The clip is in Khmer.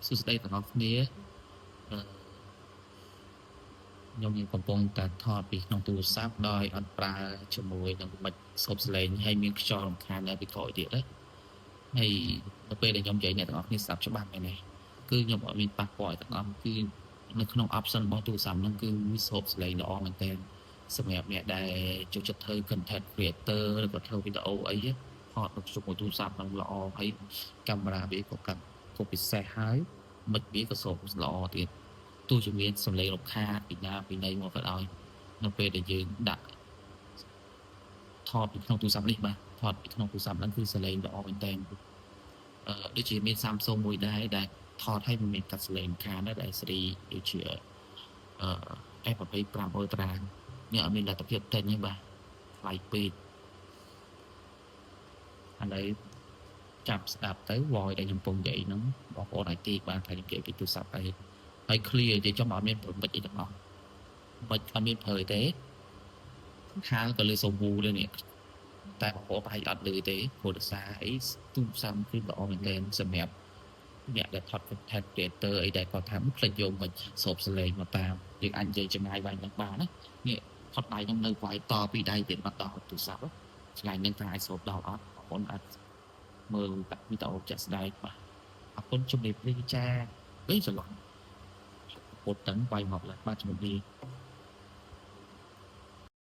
សួស្តីទាំងអស់គ្នាខ្ញុំកំពុងតែថតពីក្នុងទូរស័ព្ទដោយអត់ប្រើជាមួយនឹងមិចស្រូបសលេងហើយមានខ្យល់រំខាននៅពីក្រោយទៀតហើយនៅពេលដែលខ្ញុំនិយាយអ្នកទាំងអស់គ្នាស្ដាប់ច្បាស់មែនទេគឺខ្ញុំអត់មានប៉ះពាល់ទាំងអស់គឺនៅក្នុង option របស់ទូរស័ព្ទហ្នឹងគឺវាស្រូបសលេងល្អមែនទែនសម្រាប់អ្នកដែលចូលចិត្តធ្វើ content creator ឬក៏ធ្វើវីដេអូអីថតនៅជាមួយទូរស័ព្ទហ្នឹងល្អហើយកាមេរ៉ាវាក៏កាត់ក៏ពិសេសហើយមិចវាក៏ស្រូបល្អទៀតទោះជាមានសំឡេងរំខានពីណាពីណីមកក៏ដោយនៅពេលដែលយើងដាក់ថតពីក្នុងទូរស័ព្ទនេះបាទថតពីក្នុងទូរស័ព្ទហ្នឹងគឺសំឡេងល្អមែនទែនដូចជាមាន Samsung មួយដែរដែលថតឲ្យមិនមានកាត់សំឡេងរំខានដែរដែលស៊េរីដូចជាF25 Ultra នេះអត់មានលទ្ធភាពទិញទេបាទថ្លៃពេកឥឡូវចាប់ស្ដាប់ទៅ voice ដែលខ្ញុំកំពុងនិយាយហ្នឹងបងប្អូនអាចទីបានថាខ្ញុំនិយាយពីទូរស័ព្ទហើយ clear និយាយចំអត់មានប្រមិចអីទាំងអស់មិនអត់មានព្រើយទេខាងក៏លើសូវវូដែរនេះតែបងប្អូនប្រហែលអត់លឺទេព្រោះដោយសារអីទូរស័ព្ទគឺល្អមែនទែនសម្រាប់អ្នកដែលថត content creator អីដែលគាត់ថាផ្លេចយកមិនស្រូបសលេងមកតាមយើងអាចនិយាយចំណាយវាយនឹងបានណានេះថតដៃខ្ញុំនៅវាយតពីដៃទៀតមកដល់ទូរស័ព្ទឆ្ងាយនឹងថាអាចស្រូបដល់អត់បងប្អូនអាចមើលតាវីដេអូចាក់ស្ដែងបាទអរគុណជំរាបលាចាវិញច្រឡំពុតតឹងវាយមកឡើយបាទជំរាបលា